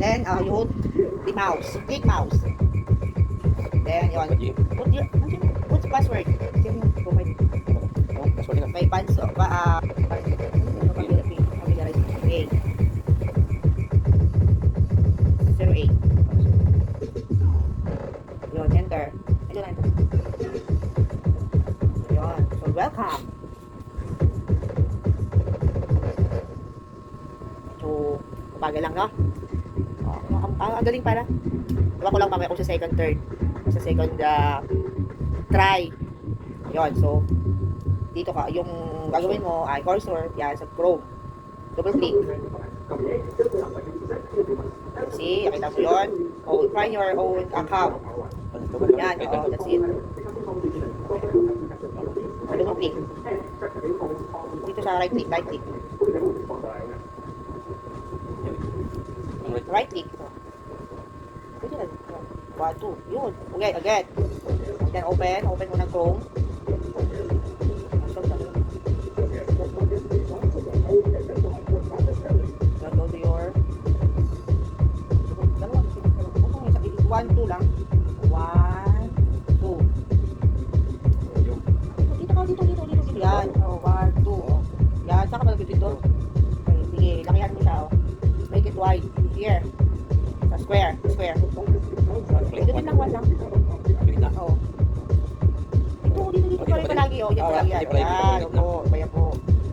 Then, you hold the mouse. Click mouse. Then, yun. Put password. May pants, okay. 08. Yun, enter. Ayun, enter. Yun. So, welcome. So, bagal lang, no? Ang galing pala. Diba ko lang mamaya kung sa second, third. Sa second try. Yun, so, dito ka, yung gagawin mo ay cursor, yan, sa Chrome. Double click. See, nakita mo yun? Oh, find your own account. Yan, oh, that's it. Double click. Dito sa right click, right click. Right click. Pwede na. 1, 2. Yun. Okay, again. Then open. Open mo ng Chrome. Go to your 1, 2 lang. 1, 2. Dito ka, dito. Yan. Oh, 1, 2. Yan. Saan ka malagay dito? Okay, sige. Lakihan mo siya. Oh. Make it wide. Here. Sa square. Dito din lang 1 lang. Oo. Dito pa rin palagi. O, dito palagi yan. Yan. Opo. Kaya po.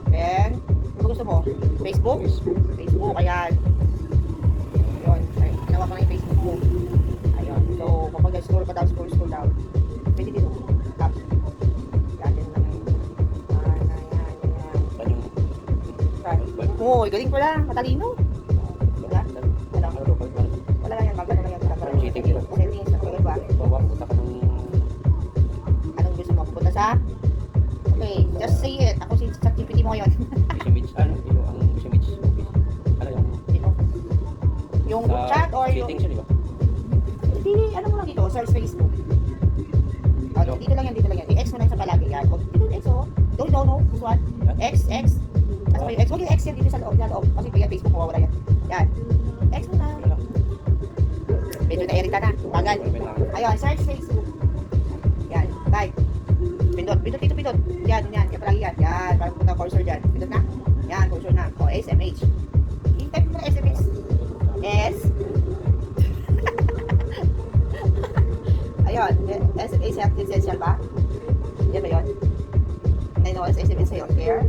Then, ano gusto mo? Facebook? Facebook. Ayan. Yun. Ay, ginawa ko na yung Facebook mo. Ayun. So, kapag scroll ka down, scroll down. Pwede dito. Up. Yan. Yan lang. Yan. Oh, galing pala. Matalino. Wala lang yan, magano lang yan. Settings, ano ba? Anong gusto mo? Punta sa? Okay, just say it. Ako si ChatGPT mo ngayon. Yung chat or yung... Hindi, ano mo lang dito, search Facebook. Dito lang yan. I-X mo lang sa palagi yan. Dito X o. Don't know. This one. X. Kasi may X. Huwag yung X yan dito sa loob. Kasi kaya Facebook mawawala yan. Yan. X mo na. Medyo na-erita na. Bagal. Ayun, search Facebook. Yan. Type. Pindot. Yan. Kaya palagi yan. Yan. Parang punta cursor dyan. Pindot na. Yan. Cursor na. O, SMH. I-type mo na SMH. S. Ayun. SMH essential ba? Yan ba yun? I know, SMH essential. Share.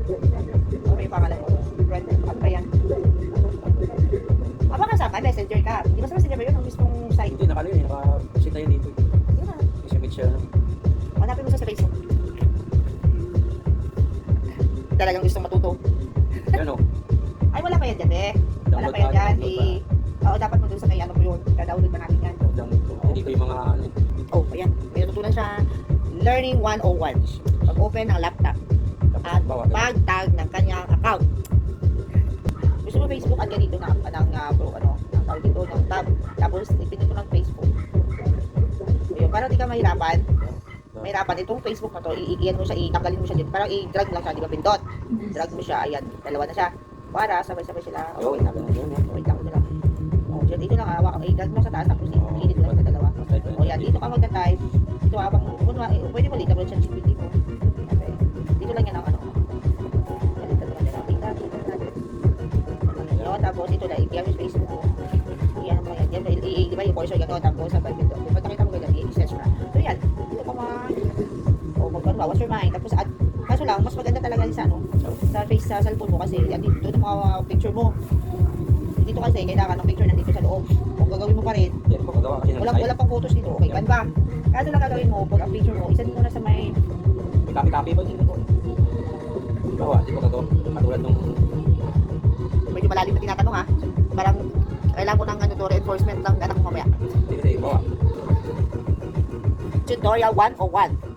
Ano yung pangalan mo? Ano ba yan? Baka sa akin, messenger ka. Di ba sa messenger ba yun ang mismong site? Hindi, nakano yun. Naka-sit na yun dito. Yun na. SMS siya. Hanapin mo sa Facebook. Talagang gusto matuto. Yan o. Ay, wala pa yan dyan eh. Wala pa yan dyan. Oo, dapat mo dun sa may ano po yun. Download pa natin yan. Hindi ko yung mga ano. Oh, ayan. May natutunan siya. Learning 101. Pag-open ng laptop. At pag-tag ng kanyang account. Gusto mo Facebook, at ganito na tawag dito ng tab. Tapos, ipinito ng Facebook. Ayun, para di ka mahirapan. Itong Facebook na to, iiyan mo siya, itanggalin mo siya dito. Parang i-drag lang siya, di ba, pindot? Drag mo siya, ayan, dalawa na siya. Para sabay-sabay sila. Oh, wait lang. Wait lang. Oh, dito lang, i-drag mo sa taas, tapos i-edit lang sa dalawa. O yan, dito ka magta-type. Dito habang, pwede mo dito, sa GPT mo. Dito lang yan ang ano. Tapos ito na, i-gamit Facebook mo. Iyan mo yan. Di ba yung cursor gano'n? Tapos sa pag-video. Kung nakita mo ganyan, i-search na. So yan. Dito ka what's your mind? Tapos kaso lang, mas maganda talaga sa sa cellphone mo kasi yan dito ng mga picture mo. Dito kasi, kailangan ng picture nandito sa loob. Kung gagawin mo pa rin, wala pang photos dito. Okay, Canva. Kaso lang gagawin mo, pag ang picture mo, isend mo na sa may... May copy ba dito po? Bawa, di ko gagawin. Katulad nung... Medyo malalim na tinatanong ha. Parang kailangan ko ng reinforcement ng anak ko mamaya. Bawa. Tutorial 101.